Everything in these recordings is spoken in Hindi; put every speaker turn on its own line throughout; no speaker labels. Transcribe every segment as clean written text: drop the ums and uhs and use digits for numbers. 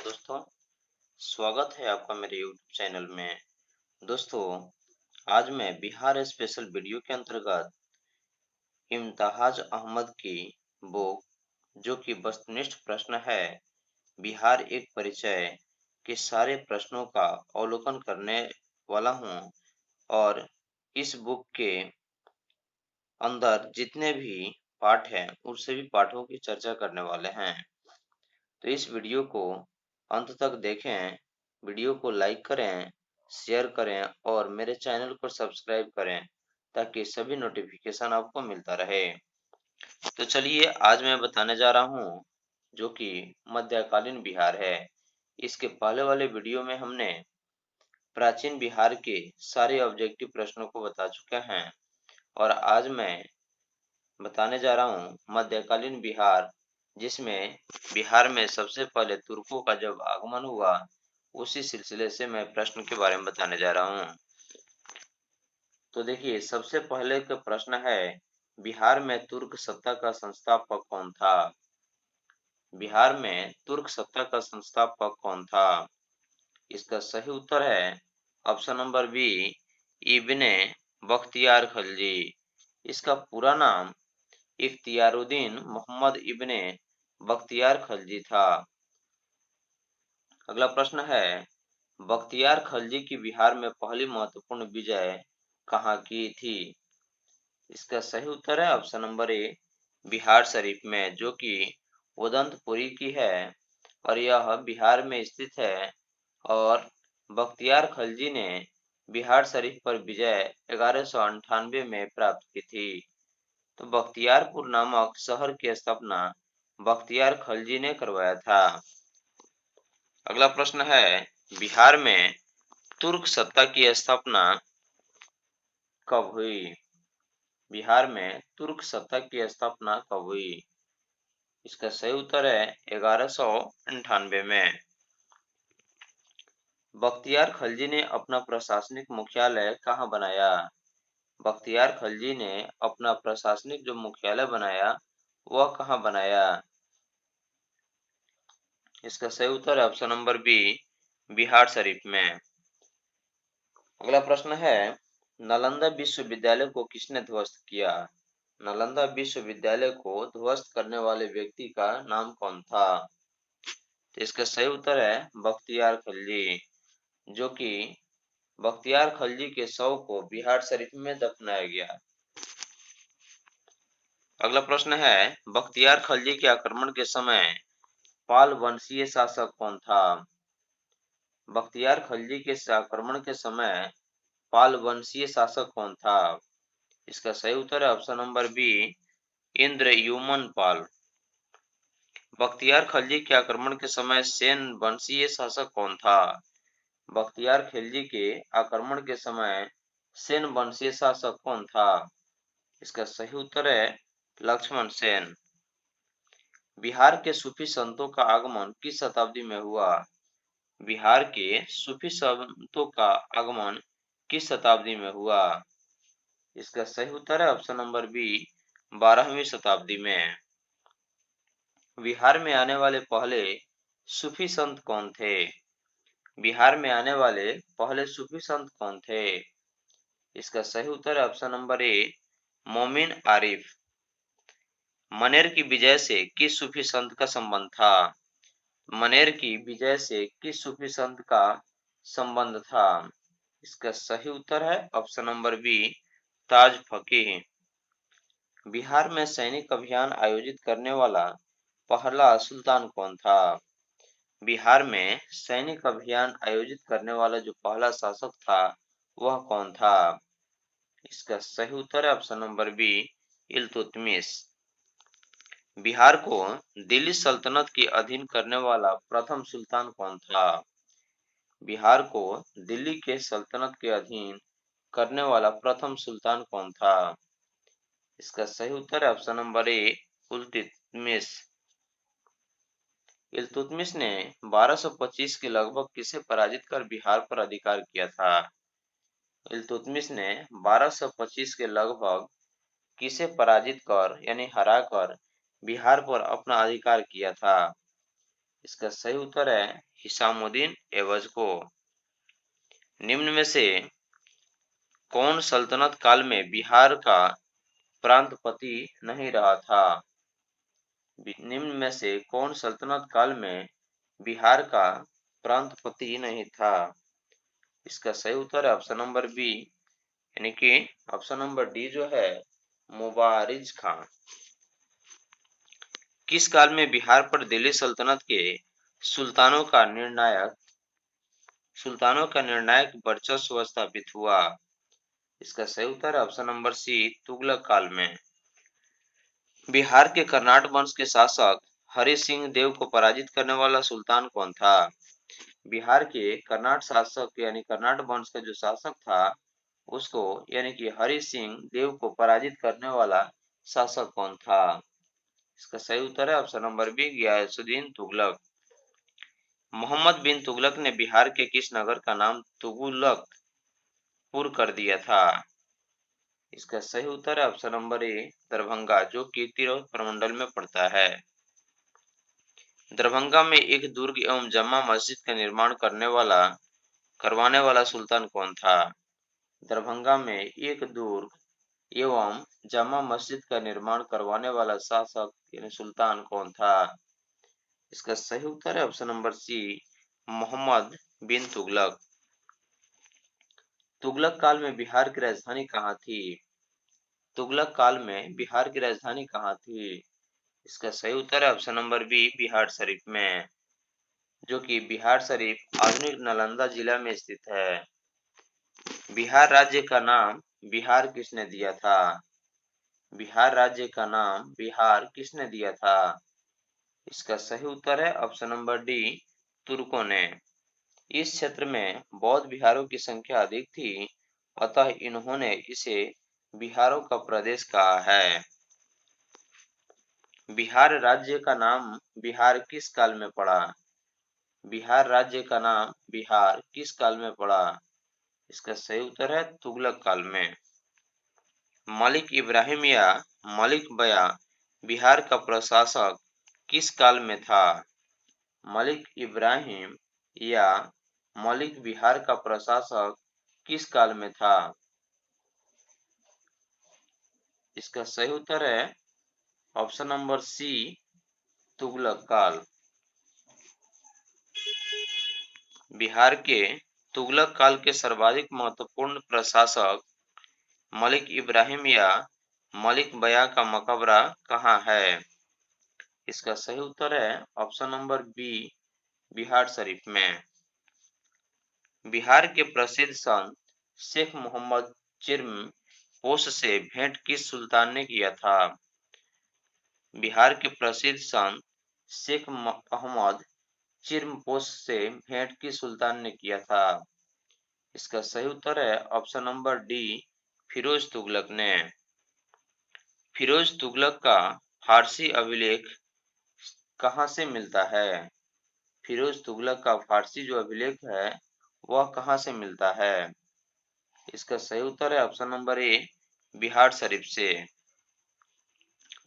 दोस्तों, स्वागत है आपका मेरे YouTube चैनल में। दोस्तों, आज मैं बिहार स्पेशल वीडियो के अंतर्गत इम्तियाज अहमद की बुक जो कि वस्तुनिष्ठ प्रश्न है, बिहार एक परिचय के सारे प्रश्नों का अवलोकन करने वाला हूँ और इस बुक के अंदर जितने भी पाठ हैं, उन सभी पाठों की चर्चा करने वाले हैं। तो इस वीडियो को अंत तक देखें, वीडियो को लाइक करें, शेयर करें और मेरे चैनल को सब्सक्राइब करें ताकि सभी नोटिफिकेशन आपको मिलता रहे। तो चलिए आज मैं बताने जा रहा हूँ जो कि मध्यकालीन बिहार है। इसके पहले वाले वीडियो में हमने प्राचीन बिहार के सारे ऑब्जेक्टिव प्रश्नों को बता चुके हैं और आज मैं बताने जा रहा हूँ मध्यकालीन बिहार, जिसमें बिहार में सबसे पहले तुर्कों का जब आगमन हुआ, उसी सिलसिले से मैं प्रश्न के बारे में बताने जा रहा हूँ। तो देखिए, सबसे पहले का प्रश्न है, बिहार में तुर्क सत्ता का संस्थापक कौन था? बिहार में तुर्क सत्ता का संस्थापक कौन था? इसका सही उत्तर है ऑप्शन नंबर बी, इब्ने बख्तियार खलजी। इसका पूरा नाम इख्तियारुद्दीन मोहम्मद इब्ने बख्तियार खलजी था। अगला प्रश्न है, बख्तियार खलजी की बिहार में पहली महत्वपूर्ण विजय कहाँ की थी? इसका सही उत्तर है ऑप्शन नंबर ए, बिहार शरीफ में, जो कि उदंतपुरी की है और यह बिहार में स्थित है। और बख्तियार खलजी ने बिहार शरीफ पर विजय 1198 में प्राप्त की थी। तो बख्तियारपुर नामक शहर की स्थापना बख्तियार खलजी ने करवाया था। अगला प्रश्न है, बिहार में तुर्क सत्ता की स्थापना कब हुई? बिहार में तुर्क सत्ता की स्थापना कब हुई? इसका सही उत्तर है 1198 में। बख्तियार खलजी ने अपना प्रशासनिक मुख्यालय कहाँ बनाया? बख्तियार खलजी ने अपना प्रशासनिक जो मुख्यालय बनाया, वह कहाँ बनाया? इसका सही उत्तर है option number B, Bihar Sharif में। अगला प्रश्न है, नालंदा विश्वविद्यालय को किसने ध्वस्त किया? नालंदा विश्वविद्यालय को ध्वस्त करने वाले व्यक्ति का नाम कौन था? तो इसका सही उत्तर है बख्तियार खलजी, जो कि बख्तियार खलजी के शव को बिहार शरीफ में दफनाया गया। अगला प्रश्न है, बख्तियार खलजी के आक्रमण के समय पाल वंशीय शासक कौन था? बख्तियार खलजी के आक्रमण के समय पाल वंशीय शासक कौन था? इसका सही उत्तर है ऑप्शन नंबर बी, इंद्रयुमन पाल। बख्तियार खलजी के आक्रमण के समय सेन वंशीय शासक कौन था? बख्तियार खिलजी के आक्रमण के समय सेन वंशीय शासक कौन था? इसका सही उत्तर है लक्ष्मण सेन। बिहार के सूफी संतों का आगमन किस शताब्दी में हुआ? बिहार के सूफी संतों का आगमन किस शताब्दी में हुआ? इसका सही उत्तर है ऑप्शन नंबर बी, 12वीं शताब्दी में। बिहार में आने वाले पहले सूफी संत कौन थे? बिहार में आने वाले पहले सूफी संत कौन थे? इसका सही उत्तर है ऑप्शन नंबर ए, मोमिन आरिफ। मनेर की विजय से किस सूफी संत का संबंध था? मनेर की विजय से किस सूफी संत का संबंध था? इसका सही उत्तर है ऑप्शन नंबर बी, ताज फकीह। बिहार में सैनिक अभियान आयोजित करने वाला पहला सुल्तान कौन था? बिहार में सैनिक अभियान आयोजित करने वाला जो पहला शासक था, वह कौन था? इसका सही उत्तर है option number B, Iltutmish. Bihar को दिल्ली सल्तनत के अधीन करने वाला प्रथम सुल्तान कौन था? बिहार को दिल्ली के सल्तनत के अधीन करने वाला प्रथम सुल्तान कौन था? इसका सही उत्तर है ऑप्शन नंबर ए, इल्तुतमिश। इल्तुतमिश ने 1225 के लगभग किसे पराजित कर बिहार पर अधिकार किया था? इल्तुतमिश ने 1225 के लगभग किसे पराजित कर यानी हराकर बिहार पर अपना अधिकार किया था? इसका सही उत्तर है हिसामुद्दीन एवज को। निम्न में से कौन सल्तनत काल में बिहार का प्रांतपति नहीं रहा था? निम्न में से कौन सल्तनत काल में बिहार का प्रांतपति नहीं था? इसका सही उत्तर है ऑप्शन नंबर बी, यानी कि ऑप्शन नंबर डी जो है मुबारिज खां। किस काल में बिहार पर दिल्ली सल्तनत के सुल्तानों का निर्णायक वर्चस्व स्थापित हुआ? इसका सही उत्तर है ऑप्शन नंबर सी तुगलक काल में। बिहार के कर्नाट वंश के शासक हरि सिंह देव को पराजित करने वाला सुल्तान कौन था? बिहार के कर्नाट शासक यानी कर्नाट वंश का जो शासक था उसको यानी कि हरि सिंह देव को पराजित करने वाला शासक कौन था? इसका सही उत्तर है option number B Ghiyasuddin Tughlaq. Mohammad bin Tughlaq ने बिहार के किस नगर का नाम तुगलकपुर कर दिया था? इसका सही उत्तर है ऑप्शन नंबर ए दरभंगा, जो कि तिरहुत प्रमंडल में पड़ता है। दरभंगा में एक दुर्ग एवं जमा मस्जिद का निर्माण करवाने वाला सुल्तान कौन था? दरभंगा में एक दुर्ग एवं जमा मस्जिद का निर्माण करवाने वाला शासक यानी सुल्तान कौन था? इसका सही उत्तर है ऑप्शन नंबर सी मोहम्मद बिन तुगलक। तुगलक काल में बिहार की राजधानी कहाँ थी? तुगलक काल में बिहार की राजधानी कहाँ थी? इसका सही उत्तर है option number B Bihar Sharif में, जो कि बिहार शरीफ आधुनिक नालंदा जिला में स्थित है। बिहार राज्य का नाम बिहार किसने दिया था? बिहार राज्य का नाम बिहार किसने दिया था? इसका सही उत्तर है ऑप्शन नंबर डी तुर्कों ने। इस क्षेत्र में बौद्ध विहारों की संख्या अधिक थी, अतः इन्होंने इसे बिहारों का प्रदेश कहा है। बिहार राज्य का नाम बिहार किस काल में पड़ा? बिहार राज्य का नाम बिहार किस काल में पड़ा? इसका सही उत्तर है तुगलक काल में। मलिक इब्राहिम या मलिक बया बिहार का प्रशासक किस काल में था? मलिक इब्राहिम या मलिक बिहार का प्रशासक किस काल में था? इसका सही उत्तर है ऑप्शन नंबर सी तुगलक काल। बिहार के तुगलक काल के सर्वाधिक महत्वपूर्ण प्रशासक मलिक इब्राहिम या मलिक बया का मकबरा कहाँ है? इसका सही उत्तर है option number B Bihar Sharif में। बिहार के प्रसिद्ध संत शेख मोहम्मद चिर्मपोश से भेंट किस सुल्तान ने किया था? बिहार के प्रसिद्ध संत शेख मोहम्मद चिर्मपोश से भेंट किस सुल्तान ने किया था? इसका सही उत्तर है option number D Firoz Tughlaq ने। फिरोज तुगलक का फारसी अभिलेख कहाँ से मिलता है? फिरोज तुगलक का फारसी जो अभिलेख है वह कहाँ से मिलता है? इसका सही उत्तर है ऑप्शन नंबर ए बिहार शरीफ से।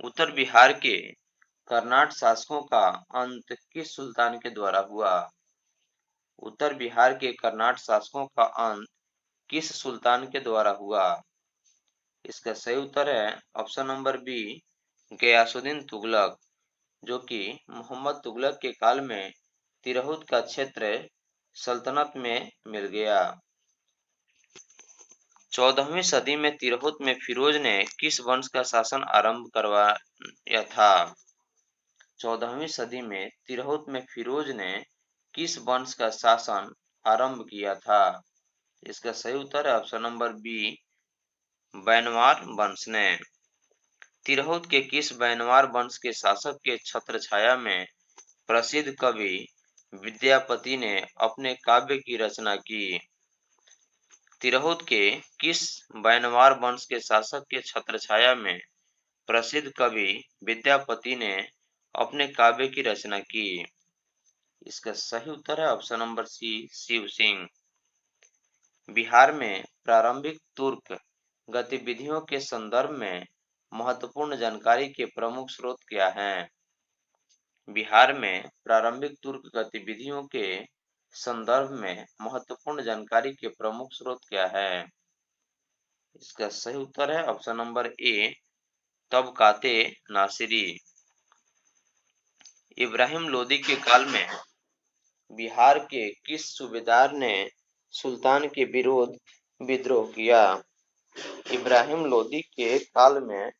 उत्तर बिहार के कर्नाट शासकों का अंत किस सुल्तान के द्वारा हुआ? उत्तर बिहार के कर्नाट शासकों का अंत किस सुल्तान के द्वारा हुआ? इसका सही उत्तर है option number B Ghiyasuddin Tughlaq, जो कि मोहम्मद तुगलक के काल में तिरहुत का क्षेत्र सल्तनत में मिल गया। 14वीं सदी में तिरहुत में फिरोज ने किस वंश का शासन आरंभ करवाया था? 14वीं सदी में तिरहुत में फिरोज ने किस वंश का शासन आरंभ किया था? इसका सही उत्तर है ऑप्शन नंबर बी बैनवार वंश ने। तिरहुत के किस बैनवार वंश के शासक के छत्रछाया में प्रसिद्ध कवि विद्यापति ने अपने काव्य की रचना की? तिरहुत के किस बैनवार वंश के शासक के छत्रछाया में प्रसिद्ध कवि विद्यापति ने अपने काव्य की रचना की? इसका सही उत्तर है option number C Shiv Singh. Bihar में प्रारंभिक तुर्क गतिविधियों के संदर्भ में महत्वपूर्ण जानकारी के प्रमुख स्रोत क्या हैं? बिहार में प्रारंभिक तुर्क गतिविधियों के संदर्भ में महत्वपूर्ण जानकारी के प्रमुख स्रोत क्या है? इसका सही उत्तर है ऑप्शन नंबर ए, तबकाते नासिरी। इब्राहिम लोदी के काल में बिहार के किस सूबेदार ने सुल्तान के विरोध विद्रोह किया? इब्राहिम लोदी के काल में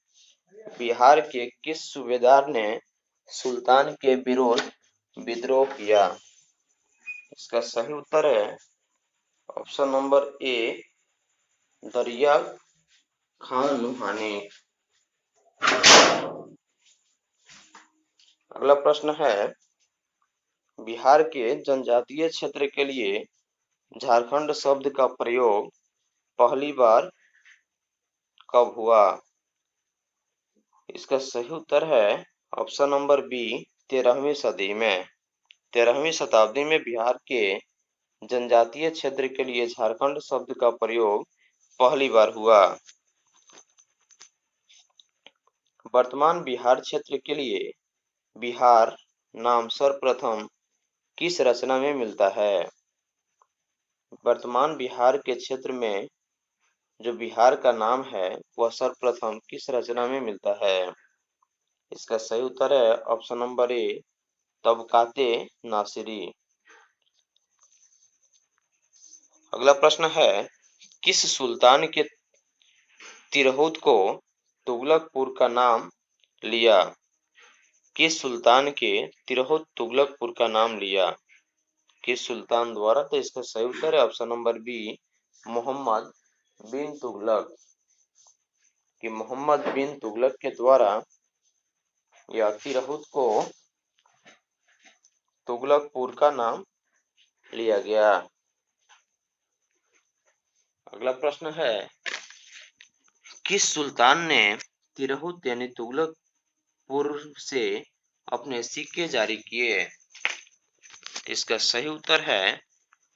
बिहार के किस सूबेदार ने सुल्तान के विरोध विद्रोह किया? इसका सही उत्तर है ऑप्शन नंबर ए, दरिया खान नुहानी। अगला प्रश्न है, बिहार के जनजातीय क्षेत्र के लिए झारखंड शब्द का प्रयोग पहली बार कब हुआ? इसका सही उत्तर है ऑप्शन नंबर बी, 13वीं सदी में। 13वीं शताब्दी में बिहार के जनजातीय क्षेत्र के लिए झारखंड शब्द का प्रयोग पहली बार हुआ। वर्तमान बिहार क्षेत्र के लिए बिहार नाम सर्वप्रथम किस रचना में मिलता है? वर्तमान बिहार के क्षेत्र में जो बिहार का नाम है वह सर्वप्रथम किस रचना में मिलता है? इसका सही उत्तर है ऑप्शन नंबर ए, तबकाते नासिरी। अगला प्रश्न है, किस सुल्तान के तिरहुत को तुगलकपुर का नाम लिया? किस सुल्तान के तिरहुत तुगलकपुर का नाम लिया? किस सुल्तान द्वारा? तो इसका सही उत्तर है option number B, Mohammad bin Tughlaq. कि मोहम्मद बिन तुगलक के द्वारा या तिरहुत को तुगलकपुर का नाम लिया गया। अगला प्रश्न है, किस सुल्तान ने तिरहुत यानी तुगलकपुर से अपने सिक्के जारी किए? इसका सही उत्तर है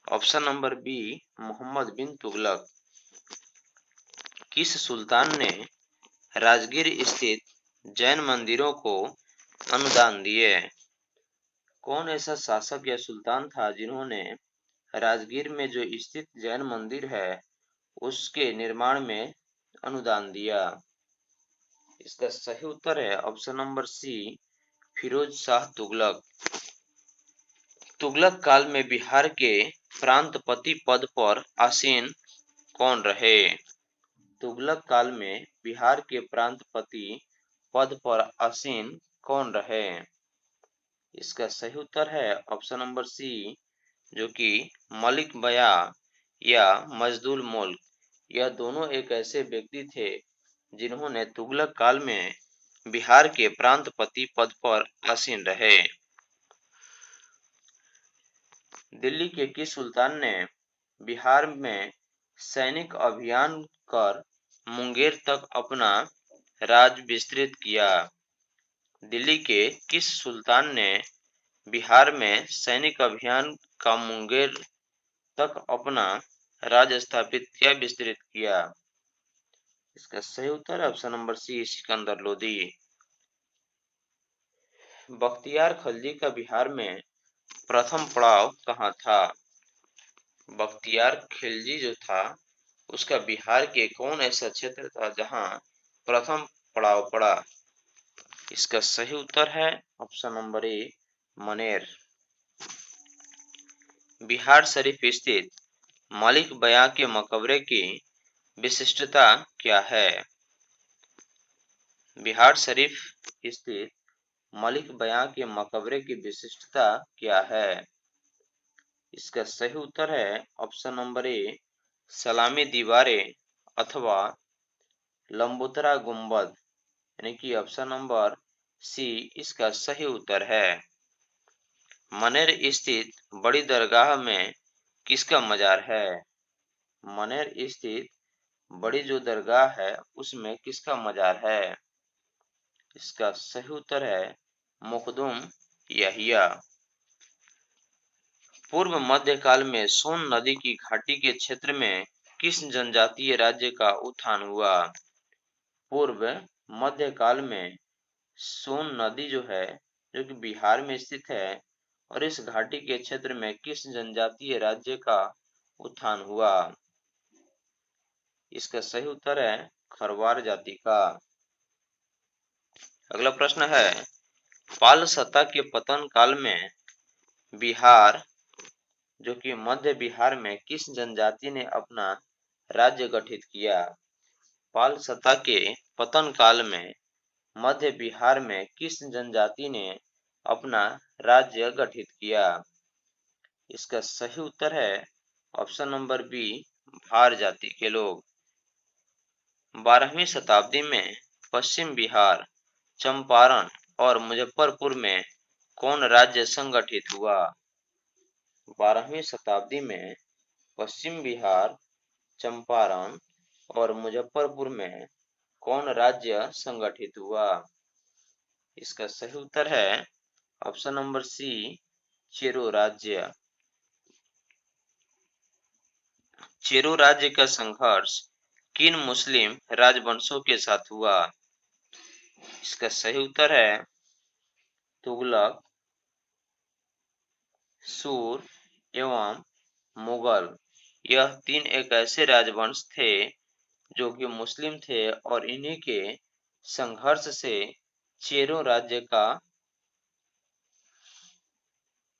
option number B, Mohammad bin Tughlaq. किस सुल्तान ने राजगीर स्थित जैन मंदिरों को अनुदान दिए? कौन ऐसा शासक या सुल्तान था जिन्होंने राजगीर में जो स्थित जैन मंदिर है उसके निर्माण में अनुदान दिया? इसका सही उत्तर है option number C, Firoz Shah Tughlaq. Tughlaq काल में बिहार के प्रांतपति पद पर आसीन कौन रहे? तुगलक काल में बिहार के प्रांतपति पद पर आसीन कौन रहे? इसका सही उत्तर है ऑप्शन नंबर सी, जो कि मलिक बया या मजदुल मुल्क। यह दोनों एक ऐसे व्यक्ति थे जिन्होंने तुगलक काल में बिहार के प्रांतपति पद पर आसीन रहे। दिल्ली के किस सुल्तान ने बिहार में सैनिक अभियान कर मुंगेर तक अपना राज विस्तृत किया? दिल्ली के किस सुल्तान ने बिहार में सैनिक अभियान का मुंगेर तक अपना राज स्थापित किया, विस्तृत किया? इसका सही उत्तर है option number C, Sikandar Lodi. Bakhtiyar Khalji का बिहार में प्रथम पड़ाव कहाँ था? बख्तियार खिलजी जो था उसका बिहार के कौन ऐसा क्षेत्र था जहां प्रथम पड़ाव पड़ा? इसका सही उत्तर है option number A, Maner. Bihar Sharif स्थित मलिक बया के मकबरे की विशिष्टता क्या है? बिहार शरीफ स्थित मलिक बया के मकबरे की विशिष्टता क्या है? इसका सही उत्तर है ऑप्शन नंबर ए, सलामी दीवारें अथवा लंबोतरा गुंबद, यानी कि ऑप्शन नंबर सी इसका सही उत्तर है। मनेर स्थित बड़ी दरगाह में किसका मजार है? मनेर स्थित बड़ी जो दरगाह है उसमें किसका मजार है? इसका सही उत्तर है मुखदुम यहिया। पूर्व मध्यकाल में सोन नदी की घाटी के क्षेत्र में किस जनजातीय राज्य का उत्थान हुआ? पूर्व मध्यकाल में सोन नदी जो है जो कि बिहार में स्थित है, और इस घाटी के क्षेत्र में किस जनजातीय राज्य का उत्थान हुआ? इसका सही उत्तर है खरवार जाति का। अगला प्रश्न है, पाल सत्ता के पतन काल में बिहार, जो कि मध्य बिहार में किस जनजाति ने अपना राज्य गठित किया? पाल सत्ता के पतन काल में मध्य बिहार में किस जनजाति ने अपना राज्य गठित किया? इसका सही उत्तर है ऑप्शन नंबर बी, भार जाति के लोग। 12वीं शताब्दी में पश्चिम बिहार, चंपारण और मुजफ्फरपुर में कौन राज्य संगठित हुआ? 12वीं शताब्दी में पश्चिम बिहार, चंपारण और मुजफ्फरपुर में कौन राज्य संगठित हुआ? इसका सही उत्तर है ऑप्शन नंबर सी, चेरो राज्य। चेरो राज्य का संघर्ष किन मुस्लिम राजवंशों के साथ हुआ? इसका सही उत्तर है तुगलक, सूर एवं मुगल। यह तीन एक ऐसे राजवंश थे जो कि मुस्लिम थे, और इन्हीं के संघर्ष से चेरो राज्य का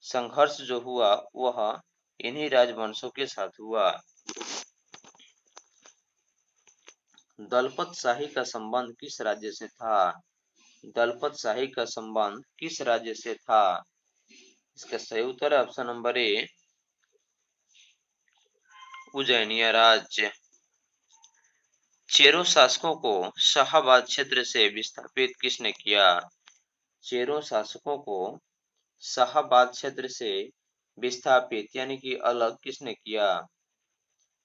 संघर्ष जो हुआ वह इन्हीं राजवंशों के साथ हुआ। दलपत शाही का संबंध किस राज्य से था? दलपत शाही का संबंध किस राज्य से था? इसका सही उत्तर है ऑप्शन नंबर ए, उज्जैनिया राज्य। चेरो शासकों को शाहाबाद क्षेत्र से विस्थापित किसने किया? चेरो शासकों को शाहाबाद क्षेत्र से विस्थापित यानी कि अलग किसने किया?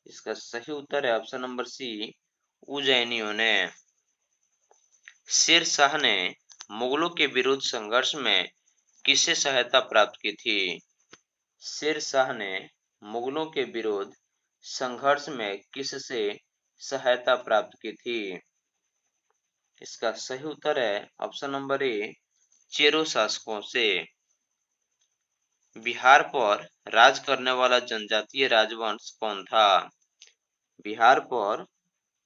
इसका सही उत्तर है ऑप्शन नंबर सी, उज्जैनियों ने। शेर शाह ने मुगलों के विरुद्ध संघर्ष में किससे सहायता प्राप्त की थी? शेर शाह ने मुगलों के विरुद्ध संघर्ष में किससे सहायता प्राप्त की थी? इसका सही उत्तर है ऑप्शन नंबर ए, चेरो शासकों से। बिहार पर राज करने वाला जनजातीय राजवंश कौन था? बिहार पर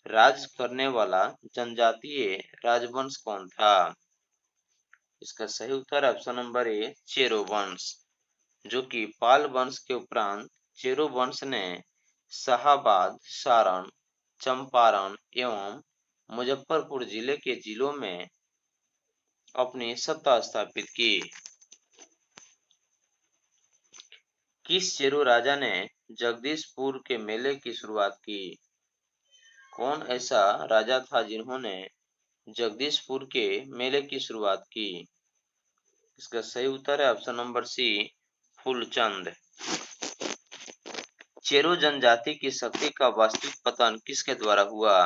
राज करने वाला जनजातीय राजवंश कौन था? इसका सही उत्तर ऑप्शन नंबर ए, चेरो वंश। जो कि पाल वंश के उपरांत चेरो वंश ने शाहाबाद, सारण, चंपारण एवं मुजफ्फरपुर जिले के जिलों में अपनी सत्ता स्थापित की। किस चेरो राजा ने जगदीशपुर के मेले की शुरुआत की? कौन ऐसा राजा था जिन्होंने जगदीशपुर के मेले की शुरुआत की? इसका सही उत्तर है option number C, Phoolchand. Chero जनजाति की शक्ति का वास्तविक पतन किसके द्वारा हुआ?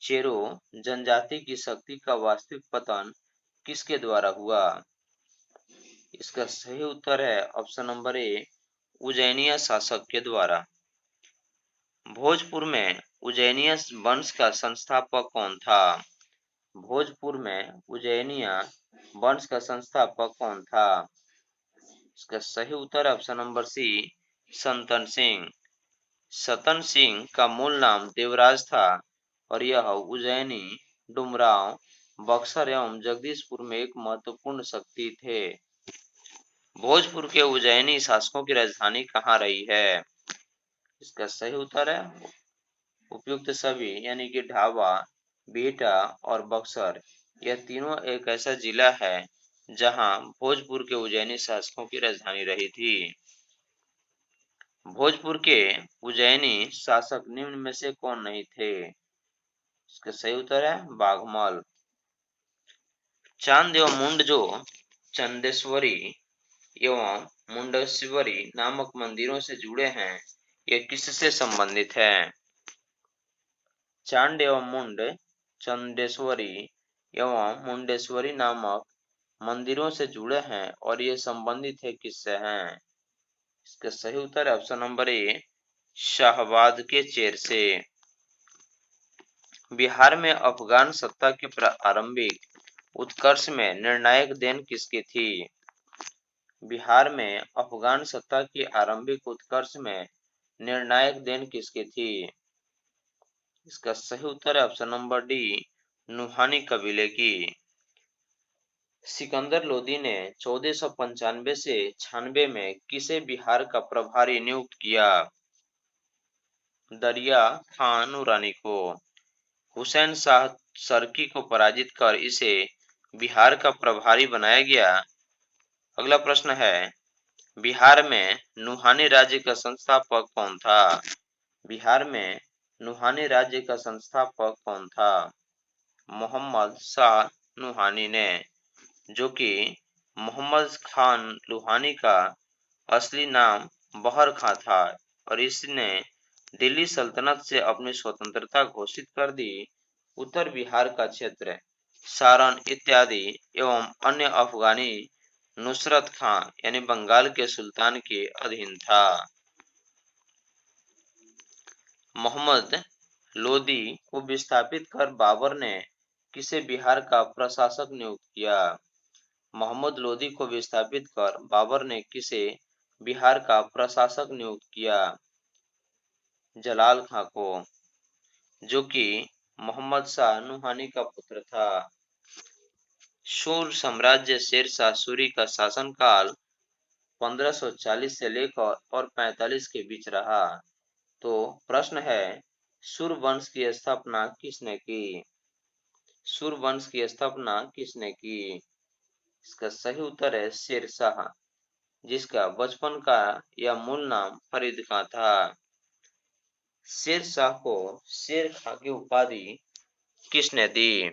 चेरो जनजाति की शक्ति का वास्तविक पतन किसके द्वारा हुआ? इसका सही उत्तर है ऑप्शन नंबर ए, उज्जैनिया शासक के द्वारा। भोजपुर में उज्जैनिया वंश का संस्थापक कौन था? भोजपुर में उज्जैनिया वंश का संस्थापक कौन था? इसका सही उत्तर ऑप्शन नंबर सी, संतन सिंह। सतन सिंह का मूल नाम देवराज था, और यह उज्जैनी, डुमरांव, बक्सर एवं जगदीशपुर में एक महत्वपूर्ण शक्ति थे। भोजपुर के उज्जैनी शासकों की राजधानी कहाँ रही है? इसका सही उत्तर है उपयुक्त सभी, यानी कि ढाबा, बिहटा और बक्सर। यह तीनों एक ऐसा जिला है जहां भोजपुर के उज्जैनी शासकों की राजधानी रही थी। भोजपुर के उज्जैनी शासक निम्न में से कौन नहीं थे? इसका सही उत्तर है बाघमल। चांद एवं मुंड जो चंदेश्वरी एवं मुंडेश्वरी नामक मंदिरों से जुड़े हैं, ये किससे संबंधित हैं? चांड एवं मुंड चंदेश्वरी एवं मुंडेश्वरी नामक मंदिरों से जुड़े हैं, और ये संबंधित है किससे हैं? इसका सही उत्तर है ऑप्शन नंबर ए, शाहाबाद के चेर से। बिहार में अफगान सत्ता के प्रारंभिक उत्कर्ष में निर्णायक देन किसकी थी? बिहार में अफगान सत्ता की आरंभिक उत्कर्ष में निर्णायक देन किसकी थी? इसका सही उत्तर है ऑप्शन नंबर डी, नुहानी कबीले की। सिकंदर लोदी ने 1495 से 96 में किसे बिहार का प्रभारी नियुक्त किया? दरिया खान नूरानी को। हुसैन शाह सर्की को पराजित कर इसे बिहार का प्रभारी बनाया गया। अगला प्रश्न है, बिहार में नुहानी राज्य का संस्थापक कौन था? बिहार में नुहानी राज्य का संस्थापक कौन था? मोहम्मद शाह नुहानी ने, जो कि मोहम्मद खान लुहानी का असली नाम बहर खां था और इसने दिल्ली सल्तनत से अपनी स्वतंत्रता घोषित कर दी। उत्तर बिहार का क्षेत्र सारण इत्यादि एवं अन्य अफगानी नुसरत खां यानी बंगाल के सुल्तान के अधीन था। मोहम्मद लोदी को विस्थापित कर बाबर ने किसे बिहार का प्रशासक नियुक्त किया? मोहम्मद लोदी को विस्थापित कर बाबर ने किसे बिहार का प्रशासक नियुक्त किया? जलाल खां को, जो कि मोहम्मद शाह नुहानी का पुत्र था। सूर साम्राज्य शेरशाह सूरी का शासनकाल 1540 से लेकर और 45 के बीच रहा। तो प्रश्न है, सूर वंश की स्थापना किसने की? सूर वंश की स्थापना किसने की? इसका सही उत्तर है शेरशाह, जिसका बचपन का यह मूल नाम फरीद खां था। शेरशाह को शेर खां की उपाधि किसने दी?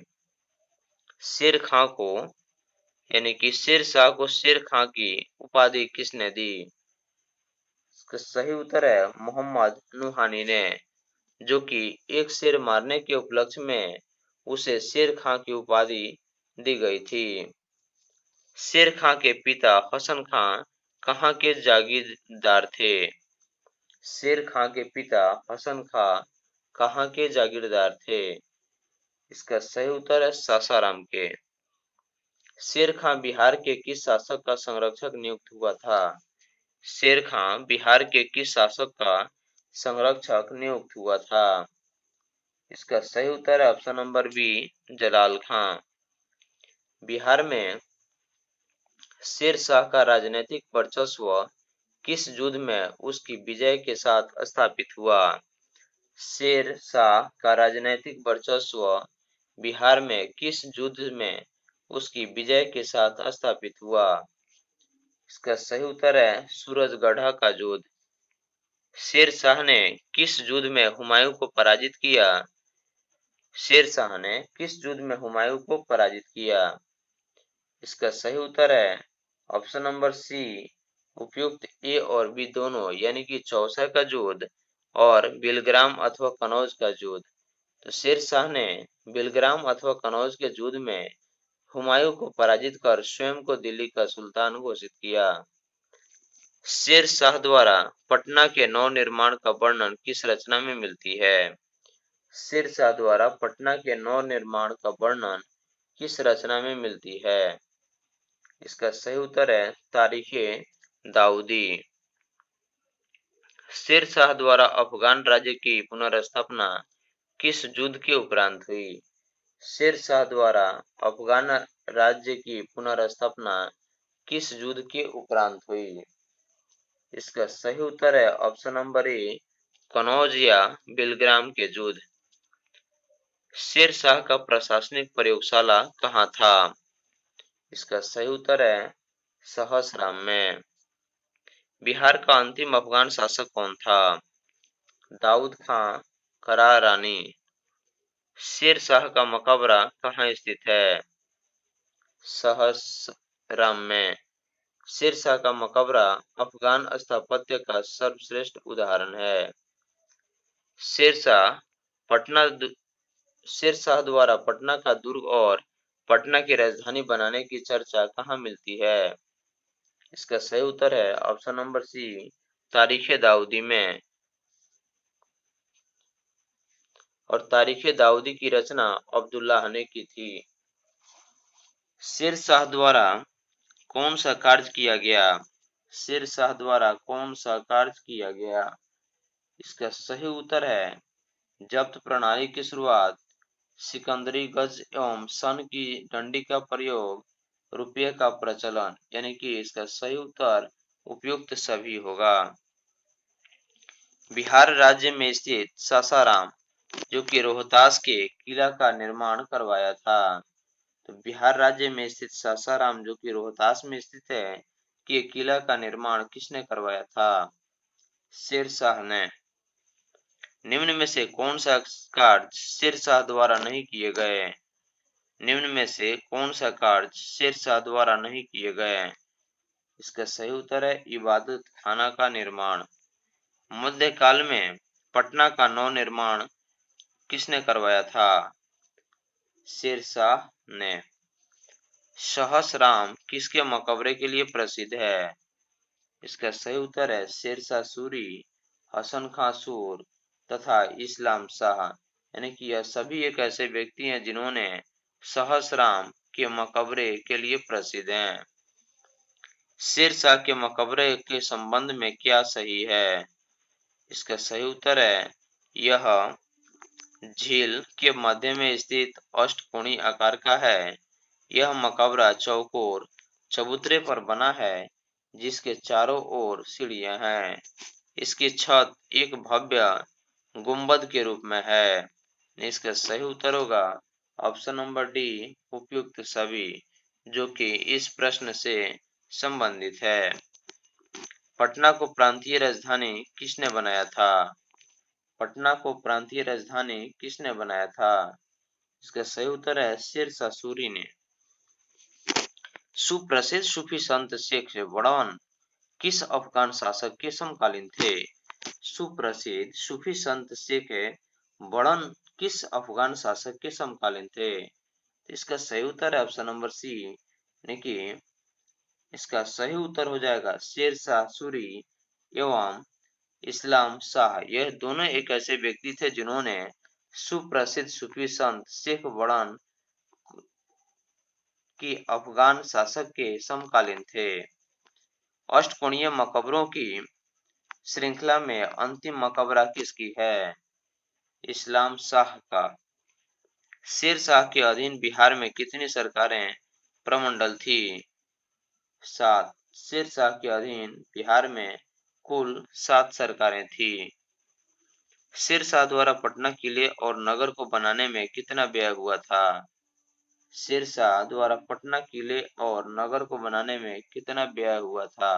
शेर खां को यानी कि शेरशाह को शेर खां की उपाधि किसने दी? इसका सही उत्तर है मोहम्मद नुहानी ने, जो कि एक शेर मारने के उपलक्ष्य में उसे शेर खां की उपाधि दी गई थी। शेर खां के पिता हसन खां कहाँ के जागीरदार थे? शेर खां के पिता हसन खां कहाँ के जागीरदार थे? इसका सही उत्तर है सासाराम के। शेर खां बिहार के किस शासक का संरक्षक नियुक्त हुआ था? शेर खां बिहार के किस शासक का संरक्षक नियुक्त हुआ था? इसका सही उत्तर है ऑप्शन नंबर बी, जलाल खां। बिहार में शेर शाह का राजनीतिक वर्चस्व किस युद्ध में उसकी विजय के साथ स्थापित हुआ? शेर शाह का राजनीतिक वर्चस्व बिहार में किस युद्ध में उसकी विजय के साथ स्थापित हुआ? इसका सही उत्तर है सूरजगढ़ का युद्ध। शेर शाह ने किस युद्ध में हुमायूं को पराजित किया? शेर शाह ने किस युद्ध में हुमायूं को पराजित किया? इसका सही उत्तर है ऑप्शन नंबर सी, उपयुक्त ए और बी दोनों यानी कि चौसा का युद्ध और बिलग्राम अथवा कनौज का युद्ध। तो शेर शाह ने बिलग्राम अथवा कनौज के युद्ध में हुमायूं को पराजित कर स्वयं को दिल्ली का सुल्तान घोषित किया। शेर शाह द्वारा पटना के नव निर्माण का वर्णन किस रचना में मिलती है? शेर शाह द्वारा पटना के नव निर्माण का वर्णन किस रचना में मिलती है? इसका सही उत्तर है तारीखे दाऊदी। शेर शाह द्वारा अफगान राज्य की पुनर्स्थापना किस युद्ध के उपरांत हुई? शेर शाह द्वारा अफगान राज्य की पुनर्स्थापना किस युद्ध के उपरांत हुई? इसका सही उत्तर है ऑप्शन नंबर ए, कनौज या बिलग्राम के युद्ध। शेर शाह का प्रशासनिक प्रयोगशाला कहाँ था? इसका सही उत्तर है सहसराम में। बिहार का अंतिम अफगान शासक कौन था? दाऊद खां करारानी। शेर शाह का मकबरा कहाँ स्थित है? सहसराम में। शेर शाह का मकबरा अफगान स्थापत्य का सर्वश्रेष्ठ उदाहरण है। शेर शाह पटना शेर शाह द्वारा पटना का दुर्ग और पटना की राजधानी बनाने की चर्चा कहाँ मिलती है? इसका सही उत्तर है ऑप्शन नंबर सी, तारीखे दाऊदी में। और तारीखे दाऊदी की रचना अब्दुल्लाह ने की थी। शेर शाह द्वारा कौन सा कार्य किया गया? शेर शाह द्वारा कौन सा कार्य किया गया? इसका सही उत्तर है जब्त प्रणाली की शुरुआत, सिकंदरी गज एवं सन की डंडी का प्रयोग, रुपये का प्रचलन। यानी कि इसका सही उत्तर उपयुक्त सभी होगा। बिहार राज्य में स्थित सासाराम जो कि रोहतास के किला का निर्माण करवाया था। तो बिहार राज्य में स्थित सासाराम जो कि रोहतास में स्थित है कि किला का निर्माण किसने करवाया था? शेर शाह ने। निम्न में से कौन सा कार्य शेर शाह द्वारा नहीं किए गए? निम्न में से कौन सा कार्य शेर शाह द्वारा नहीं किए गए? इसका सही उत्तर है इबादत खाना का निर्माण। मध्यकाल में पटना का नव निर्माण किसने करवाया था? शेर शाह ने। सहसराम किसके मकबरे के लिए प्रसिद्ध है? इसका सही उत्तर है शेरशाह सूरी, हसन खां सूर तथा इस्लाम शाह। यानी कि यह सभी एक ऐसे व्यक्ति हैं जिन्होंने सहसराम के मकबरे के लिए प्रसिद्ध हैं। शेरशाह के मकबरे के संबंध में क्या सही है? इसका सही उत्तर है यह झील के मध्य में स्थित अष्टकोणीय आकार का है। यह मकबरा चौकोर चबूतरे पर बना है जिसके चारों ओर सीढ़ियां हैं। इसकी छत एक भव्य गुंबद के रूप में है। इसका सही उत्तर होगा ऑप्शन नंबर डी उपयुक्त सभी, जो कि इस प्रश्न से संबंधित है। पटना को प्रांतीय राजधानी किसने बनाया था? पटना को प्रांतीय राजधानी किसने बनाया था? इसका सही उत्तर है शेरशाह सूरी ने। सुप्रसिद्ध सूफी संत शेख बड़ौन किस अफगान शासक के समकालीन थे? सुप्रसिद्ध सूफी संत शेख बड़ौन किस अफगान शासक के समकालीन थे? इसका सही उत्तर है ऑप्शन नंबर सी, यानी कि इसका सही उत्तर हो जाएगा शेरशाह सूरी एवं इस्लाम शाह। यह दोनों एक ऐसे व्यक्ति थे जिन्होंने सुप्रसिद्ध सूफी संत शेख बड़ौन की अफगान शासक के समकालीन थे। अष्टकोणीय मकबरों की श्रृंखला में अंतिम मकबरा किसकी है? इस्लाम शाह का। शेर शाह के अधीन बिहार में कितनी सरकारें प्रमंडल थी? 7। शेर शाह के अधीन बिहार में कुल 7 सरकारें थी। शेर शाह द्वारा पटना किले और नगर को बनाने में कितना व्यय हुआ था? शेर शाह द्वारा पटना किले और नगर को बनाने में कितना व्यय हुआ था?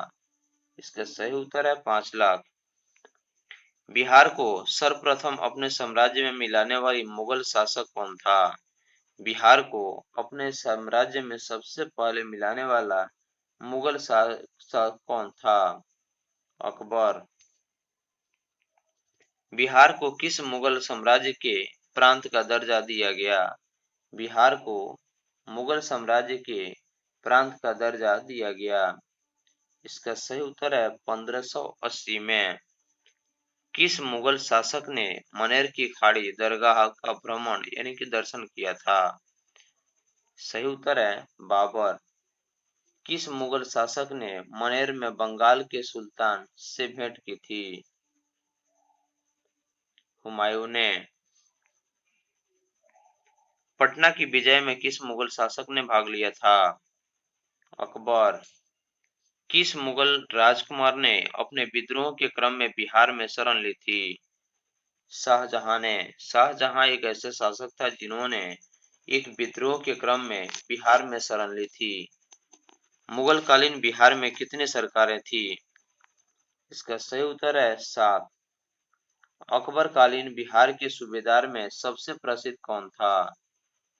इसका सही उत्तर है 5 लाख। बिहार को सर्वप्रथम अपने साम्राज्य में मिलाने वाली मुगल शासक कौन था? बिहार को अपने साम्राज्य में सबसे पहले मिलाने वाला मुगल शासक कौन था? अकबर। बिहार को किस मुगल साम्राज्य के प्रांत का दर्जा दिया गया? बिहार को मुगल साम्राज्य के प्रांत का दर्जा दिया गया। इसका सही उत्तर है 1580 में। किस मुगल शासक ने मनेर की खाड़ी दरगाह का भ्रमण यानी कि दर्शन किया था? सही उत्तर है बाबर। किस मुगल शासक ने मनेर में बंगाल के सुल्तान से भेंट की थी? हुमायूं ने। पटना की विजय में किस मुगल शासक ने भाग लिया था? अकबर। किस मुगल राजकुमार ने अपने विद्रोह के क्रम में बिहार में शरण ली थी? शाहजहां ने। शाहजहां एक ऐसे शासक था जिन्होंने एक विद्रोह के क्रम में बिहार में शरण ली थी। मुगल कालीन बिहार में कितनी सरकारें थी? इसका सही उत्तर है 7। अकबर कालीन बिहार के सूबेदार में सबसे प्रसिद्ध कौन था?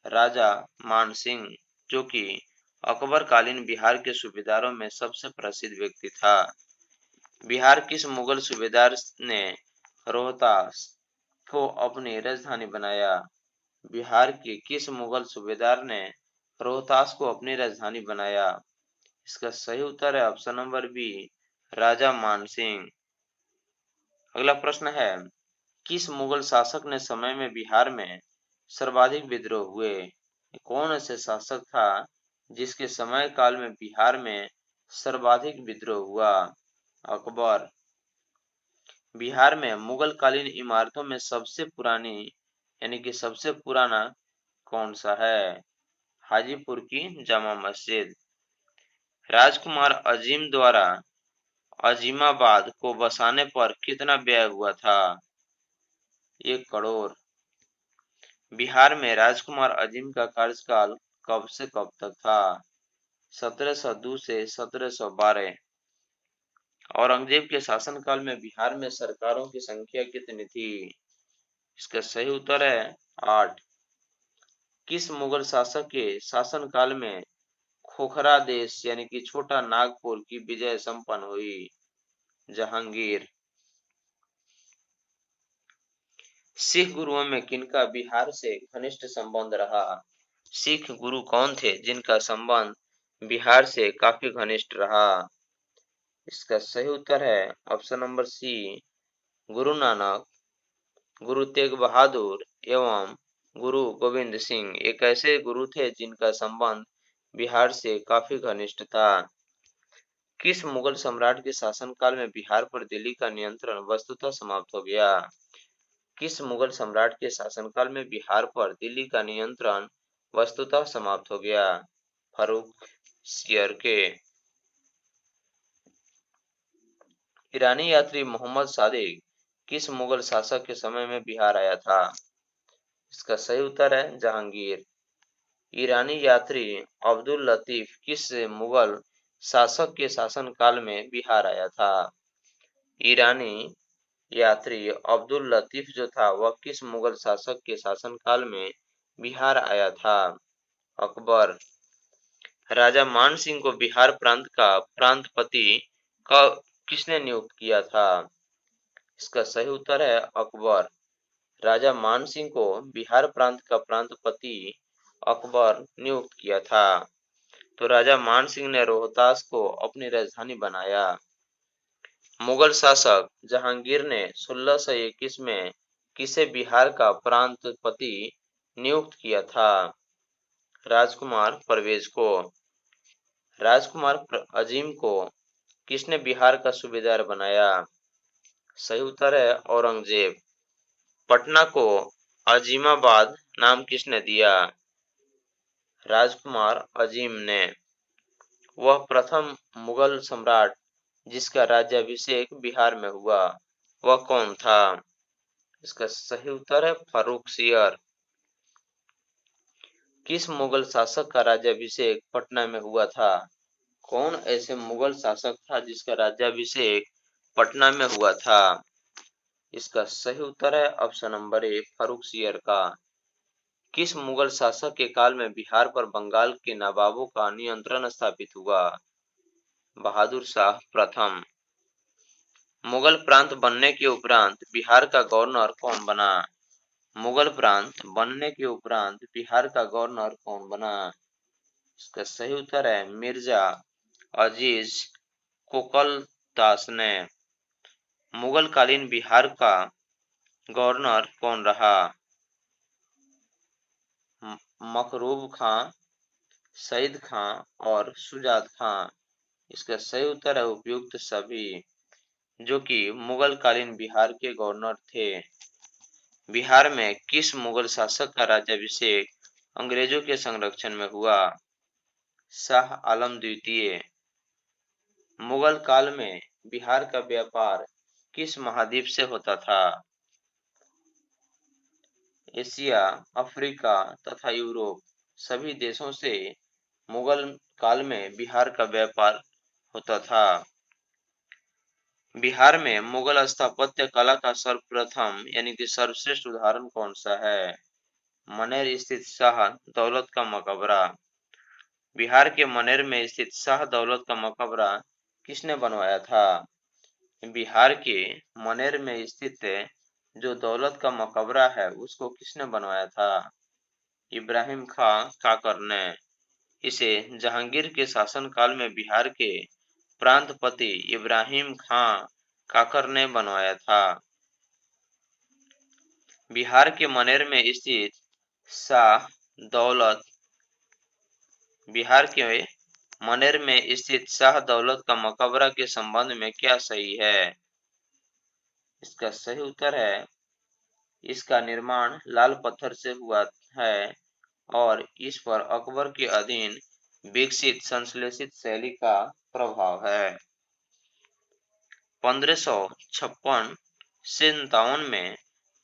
राजा मानसिंह, जो कि अकबर कालीन बिहार के सूबेदारों में सबसे प्रसिद्ध व्यक्ति था। बिहार किस मुगल सूबेदार ने रोहतास को अपनी राजधानी बनाया? बिहार के किस मुगल सूबेदार ने रोहतास को अपनी राजधानी बनाया? इसका सही उत्तर है ऑप्शन नंबर बी, राजा मानसिंह। अगला प्रश्न है किस मुगल शासक ने समय में बिहार में सर्वाधिक विद्रोह हुए? कौन ऐसे शासक था जिसके समय काल में बिहार में सर्वाधिक विद्रोह हुआ? अकबर। बिहार में मुगल कालीन इमारतों में सबसे पुरानी यानी कि सबसे पुराना कौन सा है? हाजीपुर की जामा मस्जिद। राजकुमार अजीम द्वारा अजीमाबाद को बसाने पर कितना व्यय हुआ था? 1 करोड़। बिहार में राजकुमार अजीम का कार्यकाल कब से कब तक था? 1702 से 1712। औरंगजेब के शासनकाल में बिहार में सरकारों की संख्या कितनी थी? इसका सही उत्तर है 8। किस मुगल शासक के शासनकाल में खोखरा देश यानी कि छोटा नागपुर की विजय संपन्न हुई? जहांगीर। सिख गुरुओं में किनका बिहार से घनिष्ठ संबंध रहा? सिख गुरु कौन थे जिनका संबंध बिहार से काफी घनिष्ठ रहा? इसका सही उत्तर है ऑप्शन नंबर सी, गुरु नानक, गुरु तेग बहादुर एवं गुरु गोविंद सिंह। एक ऐसे गुरु थे जिनका संबंध बिहार से काफी घनिष्ठ था। किस मुगल सम्राट के शासनकाल में बिहार पर दिल्ली का नियंत्रण वस्तुतः समाप्त हो गया? किस मुगल सम्राट के शासनकाल में बिहार पर दिल्ली का नियंत्रण वस्तुतः समाप्त हो गया? फारूक के। ईरानी यात्री मोहम्मद सादिक किस मुगल शासक के समय में बिहार आया था? इसका सही उत्तर है जहांगीर। ईरानी यात्री अब्दुल लतीफ किस मुगल शासक के शासनकाल में बिहार आया था? ईरानी यात्री अब्दुल लतीफ जो था वह किस मुगल शासक के शासनकाल में बिहार आया था? अकबर। राजा मान सिंह को बिहार प्रांत का प्रांतपति कब किसने नियुक्त किया था? इसका सही उत्तर है अकबर। राजा मान सिंह को बिहार प्रांत का प्रांतपति अकबर नियुक्त किया था। तो राजा मान सिंह ने रोहतास को अपनी राजधानी बनाया। मुगल शासक जहांगीर ने 1621 में किसे बिहार का प्रांतपति नियुक्त किया था? राजकुमार परवेज को। राजकुमार अजीम को किसने बिहार का सूबेदार बनाया? सही उत्तर है औरंगजेब। पटना को अजीमाबाद नाम किसने दिया? राजकुमार अजीम ने। वह प्रथम मुगल सम्राट जिसका राज्याभिषेक बिहार में हुआ वह कौन था? इसका सही उत्तर है फारूक। किस मुगल शासक का राज्याभिषेक पटना में हुआ था? कौन ऐसे मुगल शासक था जिसका राज्याभिषेक पटना में हुआ था? इसका सही उत्तर है ऑप्शन नंबर ए फारूक का। किस मुगल शासक के काल में बिहार पर बंगाल के नवाबों का नियंत्रण स्थापित हुआ? बहादुर शाह प्रथम। मुगल प्रांत बनने के उपरांत बिहार का गवर्नर कौन बना? मुगल प्रांत बनने के उपरांत बिहार का गवर्नर कौन बना? इसका सही उत्तर है मिर्जा अजीज कोकलदास ने। मुगल कालीन बिहार का गवर्नर कौन रहा? मकरूब खां, सईद खां और शुजात खां। इसका सही उत्तर है उपयुक्त सभी, जो कि मुगल कालीन बिहार के गवर्नर थे। बिहार में किस मुगल शासक का राज्याभिषेक अंग्रेजों के संरक्षण में हुआ? शाह आलम द्वितीय। मुगल काल में बिहार का व्यापार किस महाद्वीप से होता था? एशिया, अफ्रीका तथा यूरोप सभी देशों से मुगल काल में बिहार का व्यापार होता था। बिहार में मुगल स्थापत्य कला का सर्वप्रथम यानी कि सर्वश्रेष्ठ उदाहरण कौन सा है? मनेर स्थित शाह दौलत का मकबरा। बिहार के मनेर में स्थित शाह दौलत का मकबरा किसने बनवाया था? बिहार के मनेर में स्थित जो दौलत का मकबरा है उसको किसने बनवाया था? इब्राहिम खां काकर ने। इसे जहांगीर के शासनकाल में बिहार के प्रांतपति इब्राहिम खां काकर ने बनवाया था। बिहार के मनेर में स्थित शाह दौलत बिहार के मनेर में स्थित शाह दौलत का मकबरा के संबंध में क्या सही है? इसका सही उत्तर है इसका निर्माण लाल पत्थर से हुआ है और इस पर अकबर के अधीन विकसित संश्लेषित शैली का प्रभाव है। 1556 से 57 में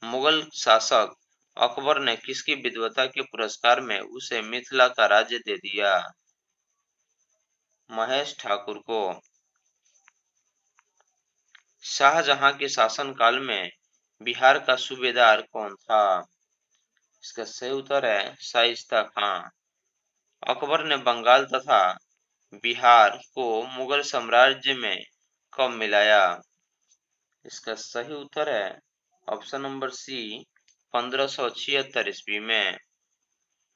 मुगल शासक अकबर ने किसकी विद्वता के पुरस्कार में उसे मिथिला का राज्य दे दिया? महेश ठाकुर को। शाहजहां के शासनकाल में बिहार का सूबेदार कौन था? इसका सही उत्तर है शाइस्ता खां। अकबर ने बंगाल तथा बिहार को मुगल साम्राज्य में कब मिलाया? इसका सही उत्तर है ऑप्शन नंबर सी 1576 ईस्वी में।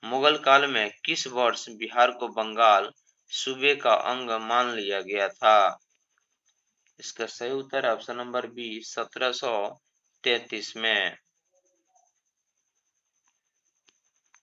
मुगल काल में किस वर्ष बिहार को बंगाल सूबे का अंग मान लिया गया था? इसका सही उत्तर है ऑप्शन नंबर बी 1733 में।